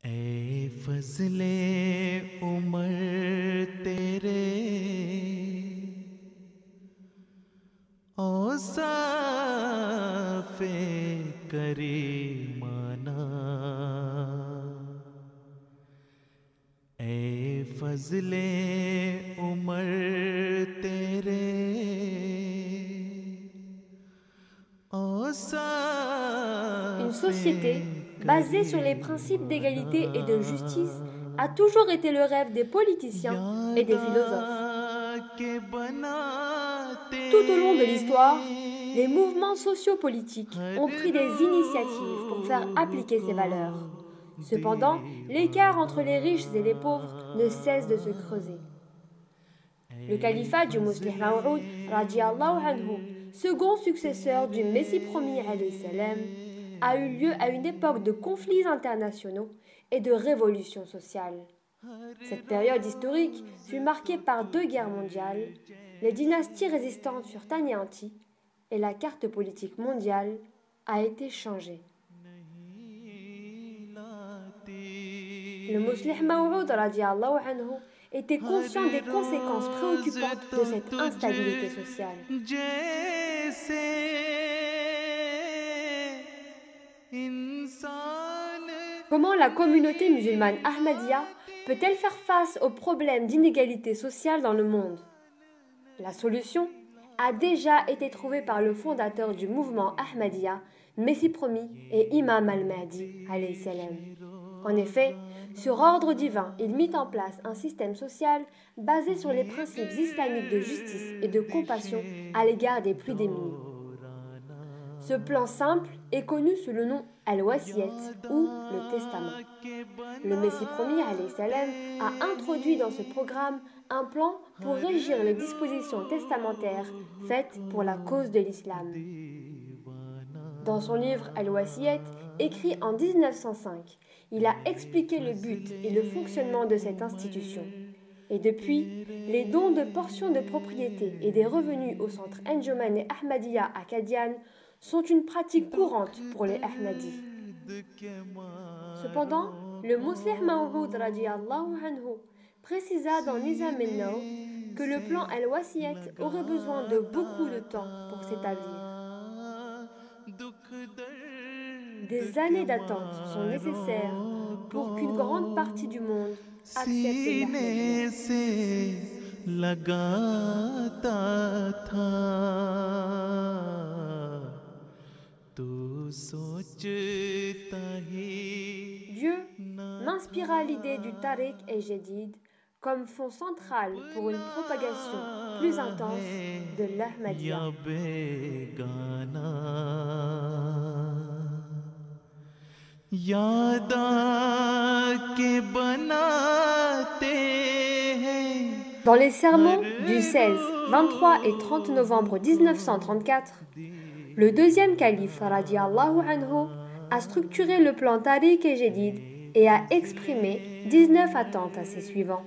ए फजले उमर तेरे औसाफे करीमाना ए फजले उमर तेरे Une société basée sur les principes d'égalité et de justice a toujours été le rêve des politiciens et des philosophes. Tout au long de l'histoire, les mouvements sociopolitiques ont pris des initiatives pour faire appliquer ces valeurs. Cependant, l'écart entre les riches et les pauvres ne cesse de se creuser. Le califat du Muslih Maou'oud, radiallahu anhu, second successeur du Messie promis alayhi salam, a eu lieu à une époque de conflits internationaux et de révolutions sociales. Cette période historique fut marquée par 2 guerres mondiales, les dynasties résistantes furent anéanties et la carte politique mondiale a été changée. Le Muslih Maou'oud radiallahu anhu était conscient des conséquences préoccupantes de cette instabilité sociale. Comment la communauté musulmane Ahmadiyya peut-elle faire face aux problèmes d'inégalité sociale dans le monde? La solution a déjà été trouvée par le fondateur du mouvement Ahmadiyya, Messie promis et Imam al-Mahdi alayhi salam. En effet, sur ordre divin, il mit en place un système social basé sur les principes islamiques de justice et de compassion à l'égard des plus démunis. Ce plan simple est connu sous le nom al-Wasiyat ou le testament. Le Messie promis alayhi salam a introduit dans ce programme un plan pour régir les dispositions testamentaires faites pour la cause de l'islam. Dans son livre Al-Wasiyat, écrit en 1905, il a expliqué le but et le fonctionnement de cette institution. Et depuis, les dons de portions de propriété et des revenus au centre Anjuman et Ahmadiyya à Qadian sont une pratique courante pour les Ahmadis. Cependant, le Muslih Maou'oud radiallahu anhu précisa dans Nizam al-Naw que le plan Al-Wasiyat aurait besoin de beaucoup de temps pour s'établir. Des années d'attente sont nécessaires pour qu'une grande partie du monde accepte Dieu m'inspira l'idée du Tariq et Jadid comme fond central pour une propagation plus intense de l'Ahmadiyya. Dans les sermons du 16, 23 et 30 novembre 1934, le deuxième calife radiallahu anhu a structuré le plan Tariq et Jadid et a exprimé 19 attentes à ses suivants.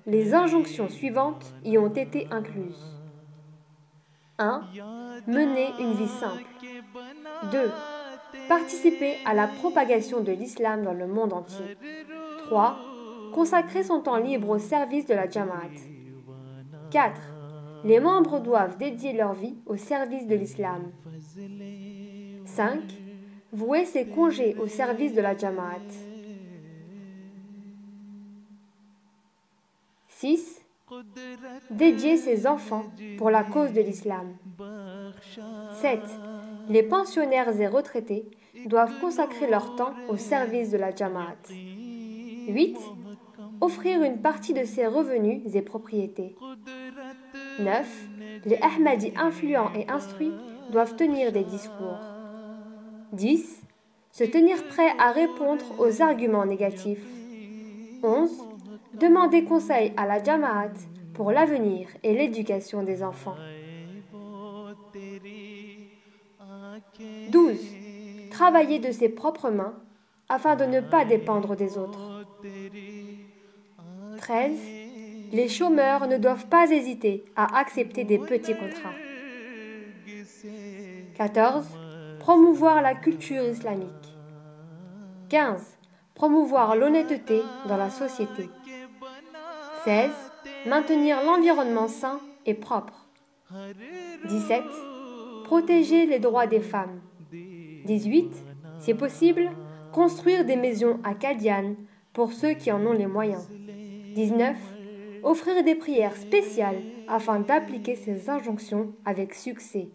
Les injonctions suivantes y ont été incluses. 1. Mener une vie simple. 2. Participer à la propagation de l'islam dans le monde entier. 3. Consacrer son temps libre au service de la Jamaat. 4. Les membres doivent dédier leur vie au service de l'islam. 5. Vouer ses congés au service de la Jamaat. 6. Dédier ses enfants pour la cause de l'islam. 7. Les pensionnaires et retraités doivent consacrer leur temps au service de la Jamaat. 8. Offrir une partie de ses revenus et propriétés. 9. Les Ahmadis influents et instruits doivent tenir des discours. 10. Se tenir prêt à répondre aux arguments négatifs. 11. Demander conseil à la Jamaat pour l'avenir et l'éducation des enfants. 12. Travailler de ses propres mains afin de ne pas dépendre des autres. 13. Les chômeurs ne doivent pas hésiter à accepter des petits contrats. 14. Promouvoir la culture islamique. 15. Promouvoir l'honnêteté dans la société. 16. Maintenir l'environnement sain et propre. 17. Protéger les droits des femmes. 18. Si possible, construire des maisons à Qadian pour ceux qui en ont les moyens. 19. Offrir des prières spéciales afin d'appliquer ces injonctions avec succès.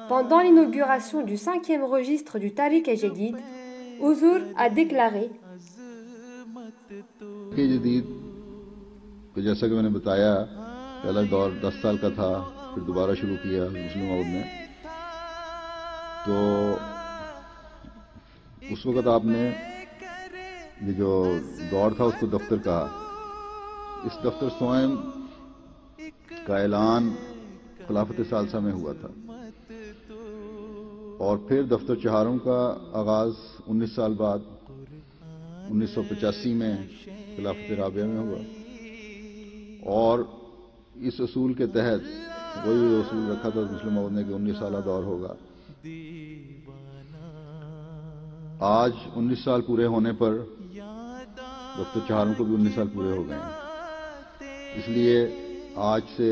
Pendant l'inauguration du 5e registre du Tariq-e-Jadid, Huzur a déclaré जदीद तो जैसा कि मैंने बताया पहला दौर 10 साल का था, फिर दोबारा शुरू किया मुस्लिम मौद ने। तो उस वक़्त आपने ये जो दौर था उसको दफ्तर कहा। इस दफ्तर स्वयं का ऐलान खिलाफत सालसा में हुआ था और फिर दफ्तर चहारों का आगाज़ 19 साल बाद 1985 में खिलाफत राबिया में हुआ और इस असूल के तहत वही असूल रखा था मुस्लिम मौद ने कि 19 साल दौर होगा। आज 19 साल पूरे होने पर दफ्तर चहारों को भी 19 साल पूरे हो गए हैं। इसलिए आज से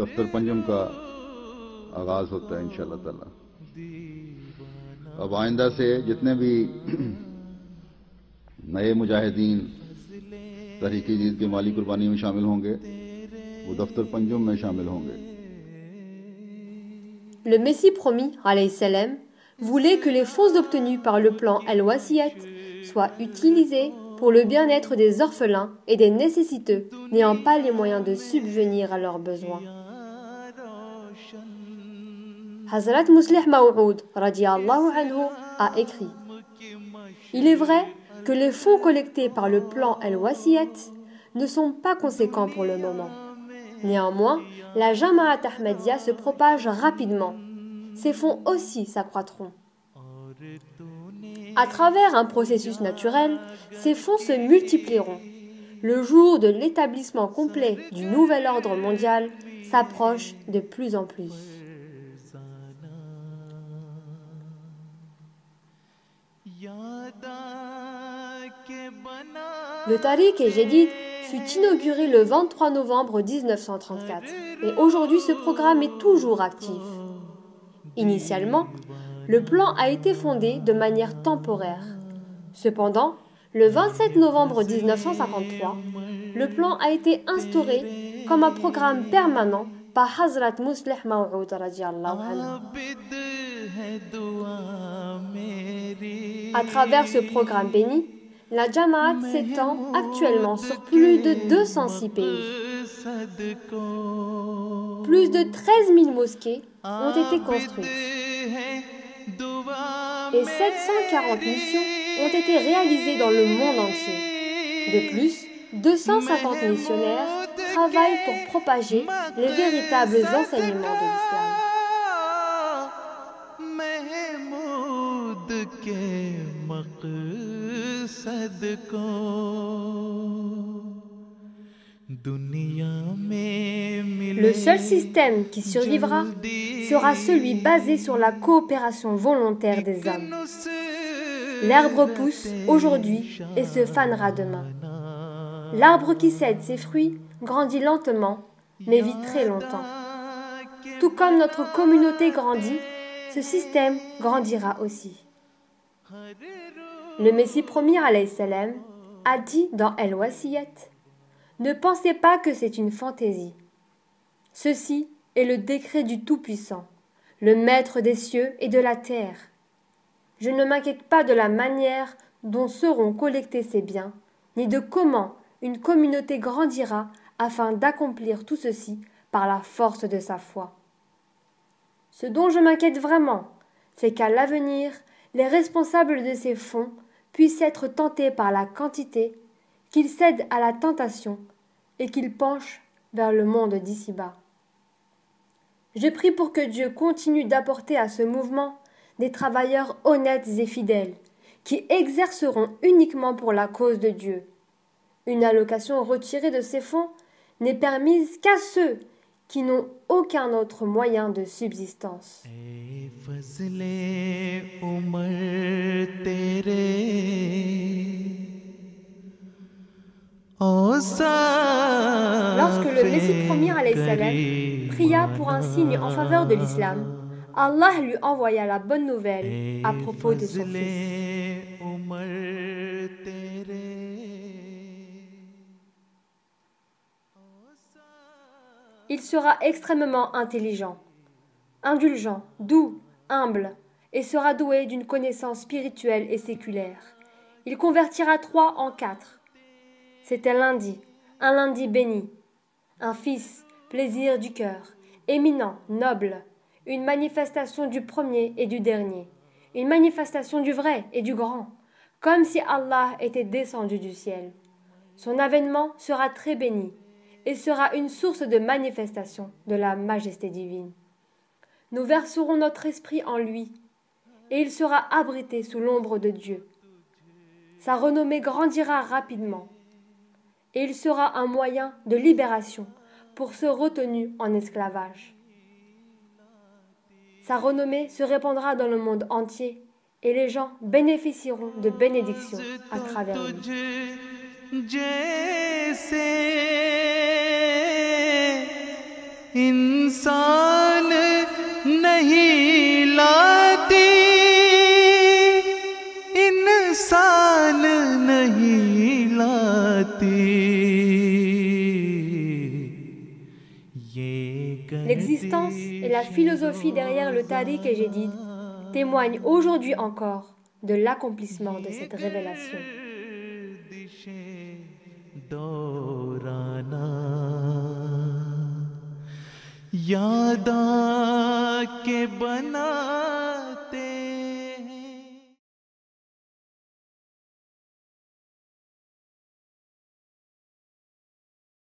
दफ्तर पंजम का आगाज होता है इंशाअल्लाह ताला। अब आइंदा से जितने भी नए मुजाहिदीन तहरीक-ए-जदीद के माली कुर्बानी में शामिल होंगे वो दफ्तर पंजुम में शामिल होंगे। Le Messie promis, alayhi salam, voulait que les fonds obtenus par le plan Al-Wasiyat soient utilisés pour le bien-être des orphelins et des nécessiteux n'ayant pas les moyens de subvenir à leurs besoins. Hazrat Muslih Maw'oud radiyallahu anhu a écrit: Il est vrai que les fonds collectés par le plan Al-Wasiyat ne sont pas conséquents pour le moment. Néanmoins, la Jama'at Ahmadiyya se propage rapidement. Ces fonds aussi s'accroîtront. À travers un processus naturel, ces fonds se multiplieront. Le jour de l'établissement complet du nouvel ordre mondial s'approche de plus en plus. Le Tariq-e-Jadid fut inauguré le 23 novembre 1934 et aujourd'hui ce programme est toujours actif. Initialement, le plan a été fondé de manière temporaire. Cependant, le 27 novembre 1953, le plan a été instauré comme un programme permanent par Hazrat Muslih Maw'oud radiyallahu anhu. À travers ce programme béni, la Jama'at s'étend actuellement sur plus de 206 pays. Plus de 13 000 mosquées ont été construites et 740 missions ont été réalisées dans le monde entier. De plus, 250 missionnaires travaillent pour propager les véritables enseignements de l'islam. Le seul système qui survivra sera celui basé sur la coopération volontaire des hommes. L'arbre pousse aujourd'hui et se fanera demain. L'arbre qui cède ses fruits grandit lentement, mais vit très longtemps. Tout comme notre communauté grandit, ce système grandira aussi. Le Messie promis alayhi salam a dit dans Al-Wasiyat: Ne pensez pas que c'est une fantaisie. Ceci est le décret du Tout-Puissant, le Maître des cieux et de la terre. Je ne m'inquiète pas de la manière dont seront collectés ces biens, ni de comment une communauté grandira afin d'accomplir tout ceci par la force de sa foi. Ce dont je m'inquiète vraiment, c'est qu'à l'avenir, les responsables de ces fonds puissent être tentés par la quantité, qu'ils cèdent à la tentation et qu'ils penchent vers le monde d'ici-bas. Je prie pour que Dieu continue d'apporter à ce mouvement des travailleurs honnêtes et fidèles, qui exerceront uniquement pour la cause de Dieu. Une allocation retirée de ces fonds n'est permise qu'à ceux qui n'ont aucun autre moyen de subsistance. ए फजले उमर तेरे Lorsque le Messie premier alayhi salam pria pour un signe en faveur de l'islam, Allah lui envoya la bonne nouvelle à propos de son fils. Il sera extrêmement intelligent, indulgent, doux, humble, et sera doué d'une connaissance spirituelle et séculaire. Il convertira 3 en 4. C'était lundi, un lundi béni, un fils, plaisir du cœur, éminent, noble, une manifestation du premier et du dernier, une manifestation du vrai et du grand, comme si Allah était descendu du ciel. Son avènement sera très béni et sera une source de manifestation de la majesté divine. Nous verserons notre esprit en lui, et il sera abrité sous l'ombre de Dieu. Sa renommée grandira rapidement, et il sera un moyen de libération pour ceux retenus en esclavage. Sa renommée se répandra dans le monde entier, et les gens bénéficieront de bénédictions à travers lui. जैसे इंसान नहीं लाती इंसान नहीं लाती L'existence et la philosophie derrière le tariq et Jadid témoignent aujourd'hui encore de l'accomplissement de cette révélation. दौराना यादा के बना